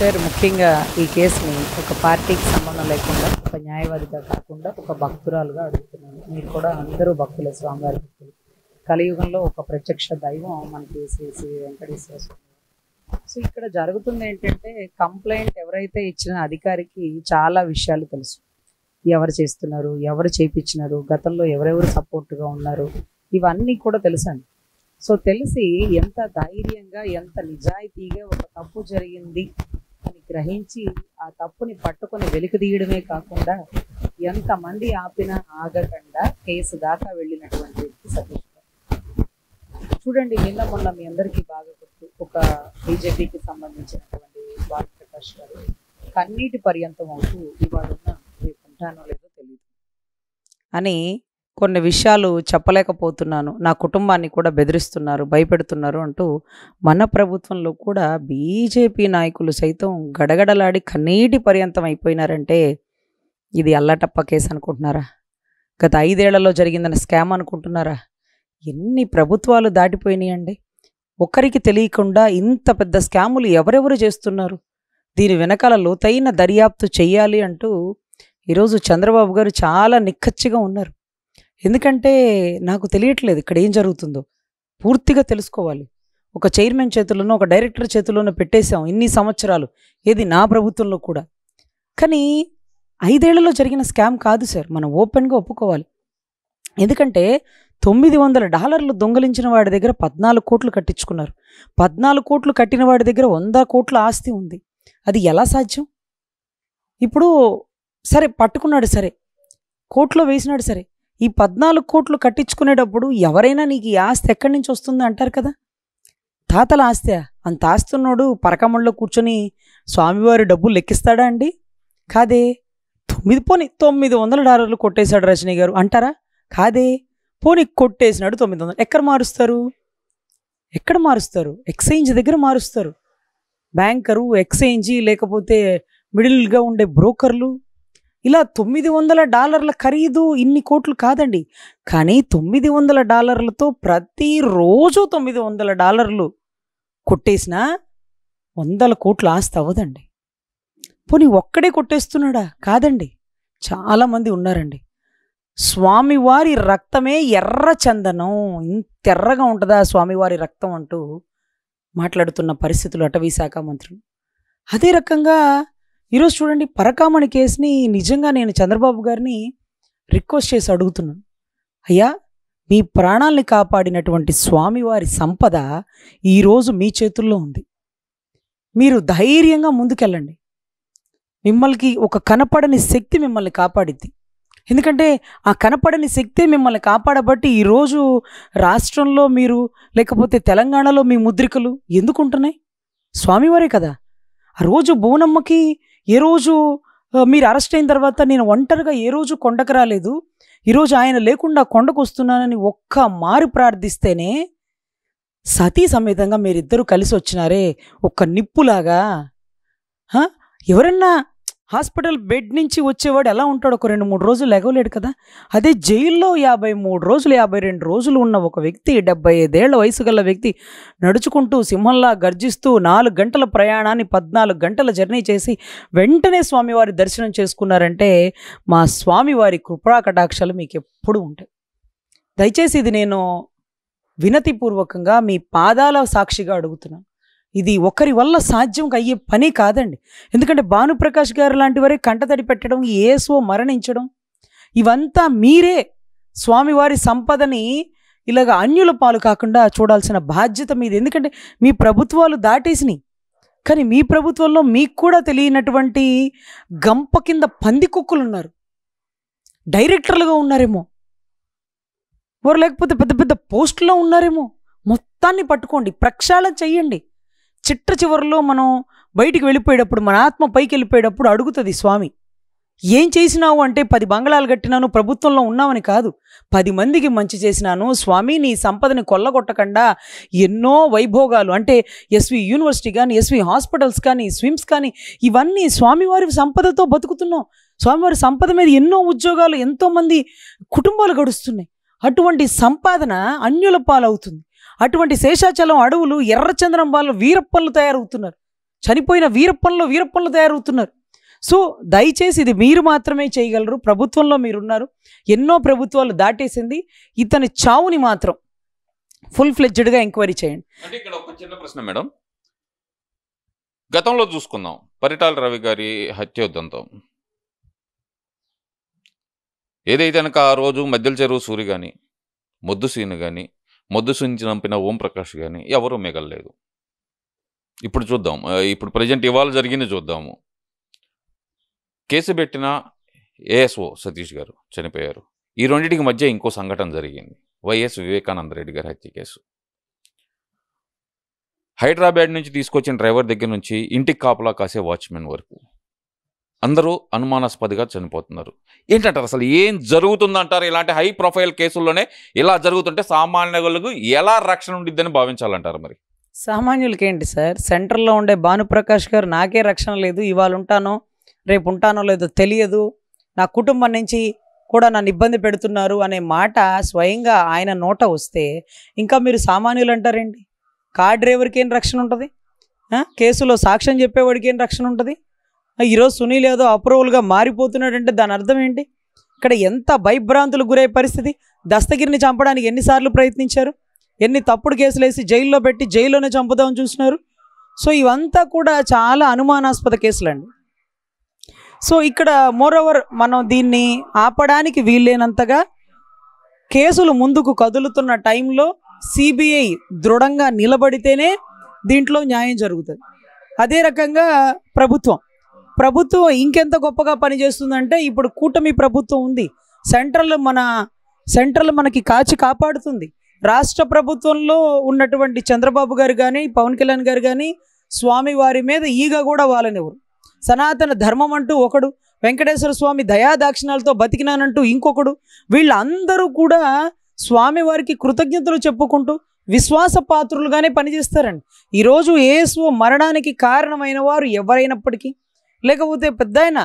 Sir ముఖ్యంగా ఈ కేసుని ఒక పార్టీకి సంబంధం లేకుండా ఒక న్యాయవాదిగా కాకుండా ఒక భక్తురాలుగా అడుగుతున్నాను. మీరు కూడా అందరూ భక్తులే, స్వామివారి భక్తులు. కలియుగంలో ఒక ప్రత్యక్ష దైవం మనకి శ్రీ వెంకటేశ్వర స్వామి. సో ఇక్కడ జరుగుతుంది ఏంటంటే, కంప్లైంట్ ఎవరైతే ఇచ్చిన అధికారికి చాలా విషయాలు తెలుసు. ఎవరు చేస్తున్నారు, ఎవరు చేయించినారు, గతంలో ఎవరెవరు సపోర్ట్గా ఉన్నారు, ఇవన్నీ కూడా తెలుసండి. సో తెలిసి ఎంత ధైర్యంగా, ఎంత నిజాయితీగా ఒక తప్పు జరిగింది అని గ్రహించి ఆ తప్పుని పట్టుకొని వెలికి తీయడమే కాకుండా ఎంతమంది ఆపినా ఆగకుండా కేసు దాకా వెళ్ళినటువంటి వ్యక్తి సతీష్ గారు. చూడండి, నిన్న మొన్న మీ అందరికీ బాగా గుర్తు, ఒక బీజేపీకి సంబంధించినటువంటి భానుప్రకాష్ గారు కన్నీటి పర్యంతం అవుతూ ఇవాళ రేపు ఉంటానో లేదో తెలియదు అని కొన్ని విషయాలు చెప్పలేకపోతున్నాను, నా కుటుంబాన్ని కూడా బెదిరిస్తున్నారు, భయపెడుతున్నారు అంటూ మన ప్రభుత్వంలో కూడా బీజేపీ నాయకులు సైతం గడగడలాడి కన్నీటి పర్యంతం అయిపోయినారంటే ఇది అల్లటప్ప కేసు అనుకుంటున్నారా? గత 5 ఏళ్లలో జరిగిందన్న స్కామ్ అనుకుంటున్నారా? ఎన్ని ప్రభుత్వాలు దాటిపోయినాయండి. ఒకరికి తెలియకుండా ఇంత పెద్ద స్కాములు ఎవరెవరు చేస్తున్నారు, దీని వెనకాల లోతైన దర్యాప్తు చెయ్యాలి అంటూ ఈరోజు చంద్రబాబు గారు చాలా నిక్కచ్చిగా ఉన్నారు. ఎందుకంటే నాకు తెలియట్లేదు ఇక్కడ ఏం జరుగుతుందో, పూర్తిగా తెలుసుకోవాలి. ఒక చైర్మన్ చేతుల్లోనో ఒక డైరెక్టర్ చేతుల్లోనో పెట్టేశాం ఇన్ని సంవత్సరాలు, ఏది నా ప్రభుత్వంలో కూడా. కానీ 5 ఏళ్లలో జరిగిన స్కామ్ కాదు సార్, మనం ఓపెన్గా ఒప్పుకోవాలి. ఎందుకంటే $900 దొంగలించిన వాడి దగ్గర 14 కోట్లు కట్టించుకున్నారు. 14 కోట్లు కట్టిన వాడి దగ్గర 100 కోట్ల ఆస్తి ఉంది. అది ఎలా సాధ్యం? ఇప్పుడు సరే పట్టుకున్నాడు, సరే కోర్టులో వేసినాడు, సరే ఈ 14 కోట్లు కట్టించుకునేటప్పుడు ఎవరైనా నీకు ఈ ఆస్తి ఎక్కడి నుంచి వస్తుంది అంటారు కదా. తాతల ఆస్తి, అంత ఆస్తున్నాడు పరకమంలో కూర్చొని స్వామివారి డబ్బులు లెక్కిస్తాడా అండి? కాదే. పోనీ $900 కొట్టేశాడు రజనీ గారు అంటారా? కాదే. పోనీ కొట్టేసినాడు 900. ఎక్కడ మారుస్తారు? ఎక్కడ మారుస్తారు? ఎక్స్చేంజ్ దగ్గర మారుస్తారు. బ్యాంకరు, ఎక్స్చేంజీ, లేకపోతే మిడిల్గా ఉండే బ్రోకర్లు, ఇలా $900 ఖరీదు ఇన్ని కోట్లు కాదండి. కానీ $900 ప్రతిరోజు $900 కొట్టేసినా 100 కోట్ల ఆస్తి అవ్వదండి. పోనీ ఒక్కడే కొట్టేస్తున్నాడా? కాదండి, చాలామంది ఉన్నారండి. స్వామివారి రక్తమే ఎర్ర చందనం, ఇంత ఎర్రగా ఉంటుందా స్వామివారి రక్తం అంటూ మాట్లాడుతున్న పరిస్థితులు అటవీ శాఖ మంత్రులు. అదే రకంగా ఈరోజు చూడండి, పరకామణి కేసుని నిజంగా నేను చంద్రబాబు గారిని రిక్వెస్ట్ చేసి అడుగుతున్నాను. అయ్యా, మీ ప్రాణాల్ని కాపాడినటువంటి స్వామివారి సంపద ఈరోజు మీ చేతుల్లో ఉంది. మీరు ధైర్యంగా ముందుకెళ్ళండి. మిమ్మల్ని ఒక కనపడని శక్తి మిమ్మల్ని కాపాడిద్ది. ఎందుకంటే ఆ కనపడని శక్తి మిమ్మల్ని కాపాడబట్టి ఈరోజు రాష్ట్రంలో మీరు, లేకపోతే తెలంగాణలో మీ ముద్రికలు ఎందుకుంటున్నాయి? స్వామివారే కదా. ఆ రోజు బోనమ్మకి ఏ రోజు మీరు అరెస్ట్ అయిన తర్వాత నేను ఒంటరిగా ఏ రోజు కొండకు రాలేదు, ఈరోజు ఆయన లేకుండా కొండకు వస్తున్నానని ఒక్క మారు ప్రార్థిస్తేనే సతీ సమేతంగా మీరిద్దరూ కలిసి వచ్చినారే, ఒక్క నిప్పులాగా. ఎవరన్నా హాస్పిటల్ బెడ్ నుంచి వచ్చేవాడు ఎలా ఉంటాడు? ఒక 2-3 రోజులు లెగవలేడు కదా. అదే జైల్లో 53 రోజులు 52 రోజులు ఉన్న ఒక వ్యక్తి, 75 ఏళ్ల వయసు గల వ్యక్తి నడుచుకుంటూ సింహంలా గర్జిస్తూ 4 గంటల ప్రయాణాన్ని 14 గంటల జర్నీ చేసి వెంటనే స్వామివారి దర్శనం చేసుకున్నారంటే మా స్వామివారి కృపా కటాక్షాలు మీకు ఎప్పుడు ఉంటాయి. దయచేసి ఇది నేను వినతిపూర్వకంగా మీ పాదాల సాక్షిగా అడుగుతున్నాను. ఇది ఒకరి వల్ల సాధ్యం అయ్యే పని కాదండి. ఎందుకంటే భానుప్రకాష్ గారు లాంటి వారే కంటతడి పెట్టడం, ఏసో మరణించడం, ఇవంతా మీరే స్వామివారి సంపదని ఇలాగ అన్యుల పాలు కాకుండా చూడాల్సిన బాధ్యత మీది. ఎందుకంటే మీ ప్రభుత్వాలు దాటేసినాయి, కానీ మీ ప్రభుత్వంలో మీకు కూడా తెలియనటువంటి గంప కింద పందికొక్కులు ఉన్నారు. డైరెక్టర్లుగా ఉన్నారేమో, వారు లేకపోతే పెద్ద పెద్ద పోస్టులో ఉన్నారేమో. మొత్తాన్ని పట్టుకోండి, ప్రక్షాళన చెయ్యండి. చిట్ట చివరిలో మనం బయటికి వెళ్ళిపోయేటప్పుడు, మన ఆత్మ పైకి వెళ్ళిపోయేటప్పుడు అడుగుతుంది స్వామి, ఏం చేసినావు అంటే 10 బంగళాలు కట్టినాను, ప్రభుత్వంలో ఉన్నామని కాదు, 10 మందికి మంచి చేసినాను స్వామి, నీ సంపదని కొల్లగొట్టకుండా ఎన్నో వైభోగాలు, అంటే ఎస్వి యూనివర్సిటీ కానీ, ఎస్వి హాస్పిటల్స్ కానీ, స్విమ్స్ కానీ, ఇవన్నీ స్వామివారి సంపదతో బతుకుతున్నాం. స్వామివారి సంపద మీద ఎన్నో ఉద్యోగాలు, ఎంతోమంది కుటుంబాలు గడుస్తున్నాయి. అటువంటి సంపాదన అన్యుల పాలవుతుంది. అటువంటి శేషాచలం అడవులు, ఎర్రచంద్రం వాళ్ళు వీరప్పలు తయారవుతున్నారు. చనిపోయిన వీరప్పన్లో తయారవుతున్నారు. సో దయచేసి ఇది మీరు మాత్రమే చేయగలరు. ప్రభుత్వంలో మీరున్నారు, ఎన్నో ప్రభుత్వాలు దాటేసింది. ఇతని చావుని మాత్రం ఫుల్ ఫ్లెడ్జ్డ్గా ఎంక్వైరీ చేయండి. అంటే ఇక్కడ ఒక చిన్న ప్రశ్న మేడం, గతంలో చూసుకుందాం పరిటాల రవి గారి హత్యోదంతం ఏదైతే కనుక ఆ రోజు మధ్యల చెరువు సూరి కానీ మొద్దు సీను కానీ మొద్దు సీని చంపిన ఓం ప్రకాష్ కానీ ఎవరూ మిగలలేదు. ఇప్పుడు చూద్దాం, ఇప్పుడు ప్రజెంట్ ఇవాళ జరిగింది చూద్దాము. కేసు పెట్టిన ఏఎస్ఓ సతీష్ గారు చనిపోయారు. ఈ రెండింటికి మధ్య ఇంకో సంఘటన జరిగింది, వైఎస్ వివేకానంద రెడ్డి గారి హత్య కేసు. హైదరాబాద్ నుంచి తీసుకొచ్చిన డ్రైవర్ దగ్గర నుంచి ఇంటికి కాపలా కాసే వాచ్మెన్ వరకు అందరూ అనుమానాస్పదిగా చనిపోతున్నారు. ఏంటంటారు, అసలు ఏం జరుగుతుందంటారు? ఇలాంటి హై ప్రొఫైల్ కేసుల్లోనే ఇలా జరుగుతుంటే సామాన్యులకు ఎలా రక్షణ ఉండిద్దని భావించాలంటారు? మరి సామాన్యులకి ఏంటి సార్, సెంటర్లో ఉండే భానుప్రకాష్ గారు నాకే రక్షణ లేదు, ఇవాళ ఉంటానో రేపు ఉంటానో లేదో తెలియదు, నా కుటుంబం నుంచి కూడా నన్ను ఇబ్బంది పెడుతున్నారు అనే మాట స్వయంగా ఆయన నోట వస్తే ఇంకా మీరు సామాన్యులు అంటారేంటి? కార్ డ్రైవర్కి ఏం రక్షణ ఉంటుంది? కేసులో సాక్ష్యం చెప్పేవాడికి ఏం రక్షణ ఉంటుంది? ఈరోజు సునీల్ యాదవ్ అప్రూవల్గా మారిపోతున్నాడంటే దాని అర్థం ఏంటి? ఇక్కడ ఎంత భయభ్రాంతులకు గురయ్యే పరిస్థితి. దస్తగిరిని చంపడానికి ఎన్నిసార్లు ప్రయత్నించారు, ఎన్ని తప్పుడు కేసులు వేసి జైల్లో పెట్టి జైల్లోనే చంపుదామని చూస్తున్నారు. సో ఇవంతా కూడా చాలా అనుమానాస్పద కేసులండి. సో ఇక్కడ మోరోవర్ మనం దీన్ని ఆపడానికి వీల్లేనంతగా కేసులు ముందుకు కదులుతున్న టైంలో సిబిఐ దృఢంగా నిలబడితేనే దీంట్లో న్యాయం జరుగుతుంది. అదే రకంగా ప్రభుత్వం ఇంకెంత గొప్పగా పనిచేస్తుందంటే, ఇప్పుడు కూటమి ప్రభుత్వం ఉంది, సెంట్రల్ మనకి కాచి కాపాడుతుంది. రాష్ట్ర ప్రభుత్వంలో ఉన్నటువంటి చంద్రబాబు గారు కానీ పవన్ కళ్యాణ్ గారు కానీ స్వామివారి మీద ఈగ కూడా వాళ్ళనివ్వరు. సనాతన ధర్మం అంటూ ఒకడు, వెంకటేశ్వర స్వామి దయాదాక్షిణాలతో బతికినానంటూ ఇంకొకడు, వీళ్ళందరూ కూడా స్వామివారికి కృతజ్ఞతలు చెప్పుకుంటూ విశ్వాసపాత్రులుగానే పనిచేస్తారండి. ఈరోజు ఏఎస్ఓ మరణానికి కారణమైన వారు ఎవరైనప్పటికీ, లేకపోతే పెద్ద ఆయన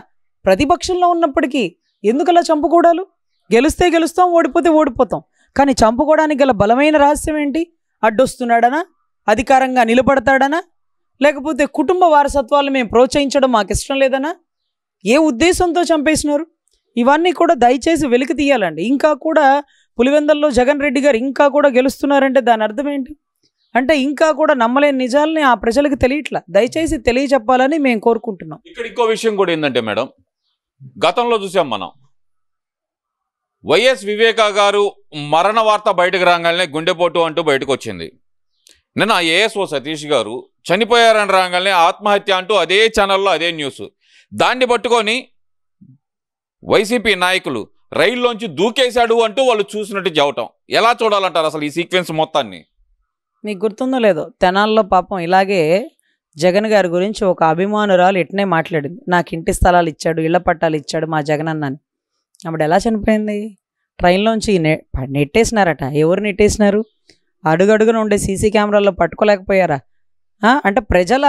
ప్రతిపక్షంలో ఉన్నప్పటికీ ఎందుకు అలా చంపుకోవడాలు? గెలిస్తే గెలుస్తాం, ఓడిపోతే ఓడిపోతాం. కానీ చంపుకోవడానికి గల బలమైన రహస్యం ఏంటి? అడ్డొస్తున్నాడనా, అధికారంగా నిలబడతాడనా, లేకపోతే కుటుంబ వారసత్వాలు మేము ప్రోత్సహించడం మాకు ఇష్టం లేదనా, ఏ ఉద్దేశంతో చంపేసినారు? ఇవన్నీ కూడా దయచేసి వెలికి తీయాలండి. ఇంకా కూడా పులివెందల్లో జగన్ రెడ్డి గారు ఇంకా కూడా గెలుస్తున్నారంటే దాని అర్థం ఏంటి? అంటే ఇంకా కూడా నమ్మలేని నిజాలని ఆ ప్రజలకు తెలియట్లా. దయచేసి తెలియచెప్పాలని మేము కోరుకుంటున్నాం. ఇక్కడ ఇంకో విషయం కూడా ఏంటంటే మేడం, గతంలో చూసాం మనం, వైఎస్ వివేక గారు మరణ వార్త బయటకు రాగానే గుండెపోటు అంటూ బయటకు వచ్చింది. నిన్న ఏఎస్ఓ సతీష్ గారు చనిపోయారని రాగానే ఆత్మహత్య అంటూ అదే ఛానల్లో అదే న్యూస్. దాన్ని పట్టుకొని వైసీపీ నాయకులు రైల్లోంచి దూకేశాడు అంటూ వాళ్ళు చూసినట్టు చెప్పటం ఎలా చూడాలంటారు అసలు ఈ సీక్వెన్స్ మొత్తాన్ని? మీకు గుర్తుందో లేదో, తెనాల్లో పాపం ఇలాగే జగన్ గారి గురించి ఒక అభిమానురాలు ఎట్నే మాట్లాడింది. నాకు ఇంటి స్థలాలు ఇచ్చాడు, ఇళ్ల పట్టాలు ఇచ్చాడు మా జగన్ అన్నని. అప్పుడు ఎలా చనిపోయింది? ట్రైన్లోంచి నెట్టేసినారట. ఎవరు నెట్టేసినారు? అడుగడుగున ఉండే సీసీ కెమెరాల్లో పట్టుకోలేకపోయారా? అంటే ప్రజల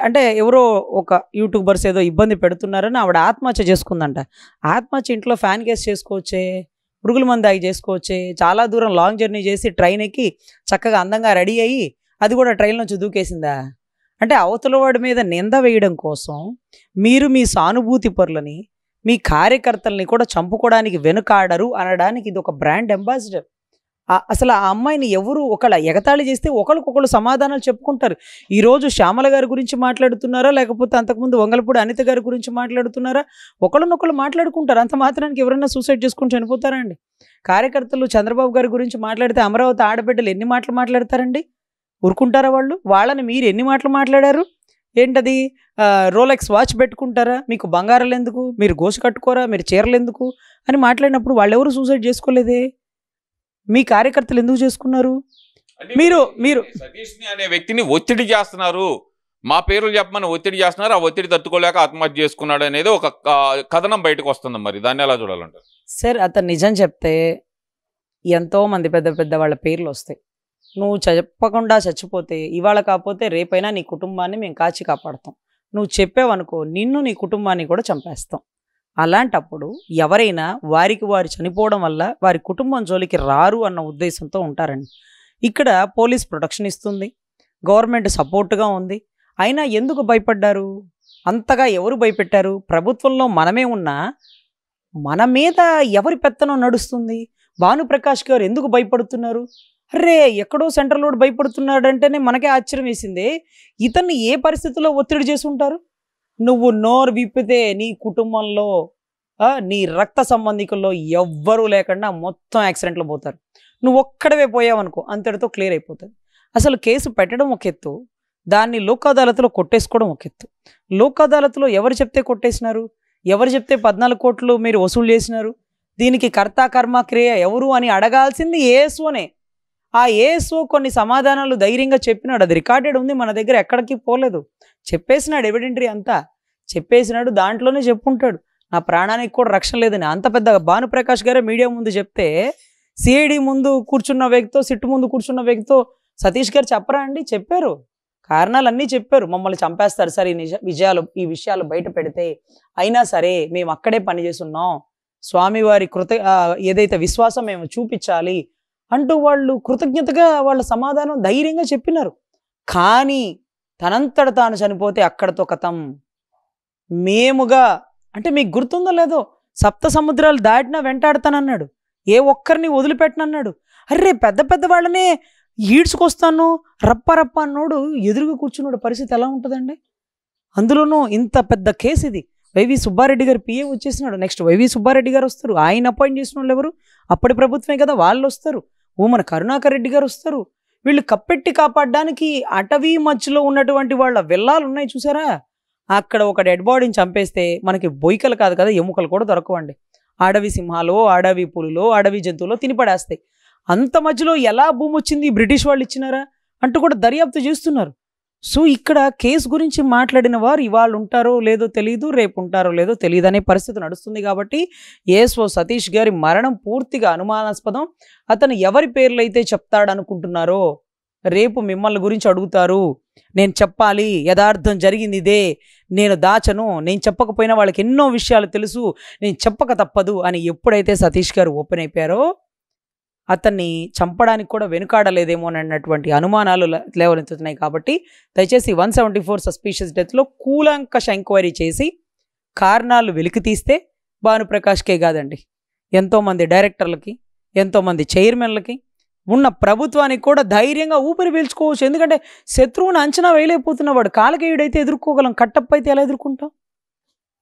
అంటే ఎవరో ఒక యూట్యూబర్స్ ఏదో ఇబ్బంది పెడుతున్నారని ఆవిడ ఆత్మహత్య చేసుకుందంట. ఆత్మహత్య ఇంట్లో ఫ్యాన్ కేసు చేసుకోవచ్చే, పురుగుల మందు ఆగి చేసుకోవచ్చే, చాలా దూరం లాంగ్ జర్నీ చేసి ట్రైన్ ఎక్కి చక్కగా అందంగా రెడీ అయ్యి అది కూడా ట్రైన్ నుంచి దూకేసిందా? అంటే అవతల వాడి మీద నింద వేయడం కోసం మీరు మీ సానుభూతి పరులని, మీ కార్యకర్తల్ని కూడా చంపుకోవడానికి వెనుకాడరు అనడానికి ఇది ఒక బ్రాండ్ అంబాసిడర్. అసలు ఆ అమ్మాయిని ఎవరు ఒకళ్ళ ఎగతాళి చేస్తే ఒకరికొకరు సమాధానాలు చెప్పుకుంటారు. ఈరోజు శ్యామల గారి గురించి మాట్లాడుతున్నారా, లేకపోతే అంతకుముందు వంగలపూడి అనిత గారి గురించి మాట్లాడుతున్నారా? ఒకళ్ళనొకళ్ళు మాట్లాడుకుంటారు. అంత మాత్రానికి ఎవరైనా సూసైడ్ చేసుకుని చనిపోతారా అండి? కార్యకర్తలు చంద్రబాబు గారి గురించి మాట్లాడితే అమరావతి ఆడబిడ్డలు ఎన్ని మాటలు మాట్లాడతారండి? ఊరుకుంటారా వాళ్ళు? వాళ్ళని మీరు ఎన్ని మాటలు మాట్లాడారు? ఏంటది రోలెక్స్ వాచ్ పెట్టుకుంటారా? మీకు బంగారాలు ఎందుకు? మీరు గోసు కట్టుకోరా? మీరు చీరలు ఎందుకు అని మాట్లాడినప్పుడు వాళ్ళెవరు సూసైడ్ చేసుకోలేదే. మీ కార్యకర్తలు ఎందుకు చేసుకున్నారు? మీరు సతీష్ని అనే వ్యక్తిని ఒత్తిడి చేస్తున్నారు, మా పేర్లు చెప్పమని ఒత్తిడి చేస్తున్నారు. ఆ ఒత్తిడి తట్టుకోలేక ఆత్మహత్య చేసుకున్నాడు అనేది ఒక కథనం బయటకు వస్తుంది. మరి దాన్ని ఎలా చూడాలంటారు? సార్, అతను నిజం చెప్తే ఎంతోమంది పెద్ద పెద్ద వాళ్ళ పేర్లు వస్తాయి. నువ్వు చెప్పకుండా చచ్చిపోతే ఇవాళ కాకపోతే రేపైనా నీ కుటుంబాన్ని మేము కాచి కాపాడుతాం. నువ్వు చెప్పావనుకో నిన్ను నీ కుటుంబాన్ని కూడా చంపేస్తాం. అలాంటప్పుడు ఎవరైనా వారికి వారు చనిపోవడం వల్ల వారి కుటుంబం జోలికి రారు అన్న ఉద్దేశంతో ఉంటారండి. ఇక్కడ పోలీస్ ప్రొటెక్షన్ ఇస్తుంది, గవర్నమెంట్ సపోర్ట్గా ఉంది. అయినా ఎందుకు భయపడ్డారు? అంతగా ఎవరు భయపెట్టారు? ప్రభుత్వంలో మనమే ఉన్నా మన మీద ఎవరి పెత్తనం నడుస్తుంది? భానుప్రకాష్ గారు ఎందుకు భయపడుతున్నారు? అరే ఎక్కడో సెంట్రల్ లోడ్ భయపడుతున్నాడంటేనే మనకే ఆశ్చర్యం వేసింది. ఇతన్ని ఏ పరిస్థితుల్లో ఒత్తిడి చేసి ఉంటారు? నువ్వు నోరు విప్పితే నీ కుటుంబంలో నీ రక్త సంబంధికుల్లో ఎవ్వరూ లేకుండా మొత్తం యాక్సిడెంట్లో పోతారు. నువ్వు ఒక్కడవే పోయావనుకో అంతటితో క్లియర్ అయిపోతుంది. అసలు కేసు పెట్టడం ఒక ఎత్తు, దాన్ని లోక్ అదాలత్లో కొట్టేసుకోవడం ఒక ఎత్తు. లోక్ అదాలత్లో ఎవరు చెప్తే కొట్టేసినారు? ఎవరు చెప్తే 14 కోట్లు మీరు వసూలు చేసినారు? దీనికి కర్త కర్మ క్రియ ఎవరు అని అడగాల్సింది ఏఎస్ఓనే. ఆ ఏఎస్ఓ కొన్ని సమాధానాలు ధైర్యంగా చెప్పినాడు. అది రికార్డెడ్ ఉంది మన దగ్గర, ఎక్కడికి పోలేదు. చెప్పేసినాడు, ఎవిడెంటరీ అంతా చెప్పేసినాడు. దాంట్లోనే చెప్పుంటాడు నా ప్రాణానికి కూడా రక్షణ లేదని. అంత పెద్ద భానుప్రకాష్ గారే మీడియా ముందు చెప్తే సిఐడి ముందు కూర్చున్న వ్యక్తితో, సిట్టు ముందు కూర్చున్న వ్యక్తితో సతీష్ గారు చెప్పరా అండి? చెప్పారు, కారణాలన్నీ చెప్పారు. మమ్మల్ని చంపేస్తారు సార్ ఈ విషయాలు బయట పెడితే, అయినా సరే మేము అక్కడే పనిచేస్తున్నాం, స్వామివారి ఏదైతే విశ్వాసం మేము చూపించాలి అంటూ వాళ్ళు కృతజ్ఞతగా వాళ్ళ సమాధానం ధైర్యంగా చెప్పినారు. కానీ తనంతట తాను చనిపోతే అక్కడతో కథం. మేముగా అంటే మీకు గుర్తుందో లేదో, 7 సముద్రాలు దాటినా వెంటాడతానన్నాడు, ఏ ఒక్కరిని వదిలిపెట్టనన్నాడు. అర్రే పెద్ద పెద్ద వాళ్ళనే ఈడ్చుకొస్తాను రప్ప రప్ప అన్నోడు ఎదురుగా కూర్చున్నాడు. పరిస్థితి ఎలా ఉంటుందండి? అందులోనూ ఇంత పెద్ద కేసు ఇది. వైవి సుబ్బారెడ్డి గారు పిఏ వచ్చేసినాడు. నెక్స్ట్ వైవి సుబ్బారెడ్డి గారు వస్తారు. ఆయన అపాయింట్ చేసిన వాళ్ళు ఎవరు? అప్పటి ప్రభుత్వమే కదా, వాళ్ళు వస్తారు. మన కరుణాకర్ రెడ్డి గారు వస్తారు. వీళ్ళు కప్పెట్టి కాపాడడానికి అటవీ మధ్యలో ఉన్నటువంటి వాళ్ళ విల్లాలు ఉన్నాయి చూసారా, అక్కడ ఒక డెడ్ బాడీని చంపేస్తే మనకి బొయ్కలు కాదు కదా, ఎముకలు కూడా దొరకవండి. అడవి సింహాలు, అడవి పులులు, అడవి జంతువులు తినిపడేస్తాయి. అంత మధ్యలో ఎలా భూమి వచ్చింది, బ్రిటిష్ వాళ్ళు ఇచ్చినారా అంటూ కూడా దర్యాప్తు చేస్తున్నారు. సో ఇక్కడ కేసు గురించి మాట్లాడిన వారు ఇవాళ ఉంటారో లేదో తెలియదు, రేపు ఉంటారో లేదో తెలియదు అనే పరిస్థితి నడుస్తుంది. కాబట్టి ఏఎస్ఓ సతీష్ గారి మరణం పూర్తిగా అనుమానాస్పదం. అతను ఎవరి పేర్లు అయితే చెప్తాడనుకుంటున్నారో రేపు మిమ్మల్ని గురించి అడుగుతారు. నేను చెప్పాలి, యథార్థం జరిగింది ఇదే, నేను దాచను, నేను చెప్పకపోయినా వాళ్ళకి ఎన్నో విషయాలు తెలుసు, నేను చెప్పక తప్పదు అని ఎప్పుడైతే సతీష్ గారు ఓపెన్ అయిపోయారో అతన్ని చంపడానికి కూడా వెనుకాడలేదేమో అన్నటువంటి అనుమానాలు లేవనెత్తుతున్నాయి. కాబట్టి దయచేసి 174 సస్పీషియస్ డెత్లో కూలంకష ఎంక్వైరీ చేసి కారణాలు వెలికి తీస్తే భానుప్రకాష్కే కాదండి, ఎంతోమంది డైరెక్టర్లకి, ఎంతోమంది చైర్మన్లకి, ఉన్న ప్రభుత్వానికి కూడా ధైర్యంగా ఊపిరి పీల్చుకోవచ్చు. ఎందుకంటే శత్రువుని అంచనా వేయలేకపోతున్నవాడు. కాలకేయుడైతే ఎదుర్కోగలం, కట్టప్ప అయితే ఎలా ఎదుర్కొంటాం?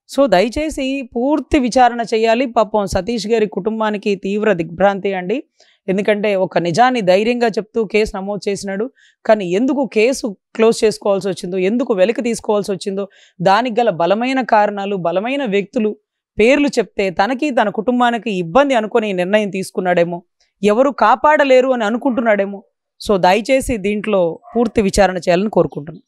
సో దయచేసి పూర్తి విచారణ చేయాలి. పాపం సతీష్ గారి కుటుంబానికి తీవ్ర దిగ్భ్రాంతి అండి. ఎందుకంటే ఒక నిజాన్ని ధైర్యంగా చెప్తూ కేసు నమోదు చేసినాడు. కానీ ఎందుకు కేసు క్లోజ్ చేసుకోవాల్సి వచ్చిందో, ఎందుకు వెలికి తీసుకోవాల్సి వచ్చిందో దానికి గల బలమైన కారణాలు, బలమైన వ్యక్తులు పేర్లు చెప్తే తనకి తన కుటుంబానికి ఇబ్బంది అనుకుని నిర్ణయం తీసుకున్నాడేమో, ఎవరు కాపాడలేరు అని అనుకుంటున్నాడేమో. సో దయచేసి దీంట్లో పూర్తి విచారణ చేయాలని కోరుకుంటున్నాను.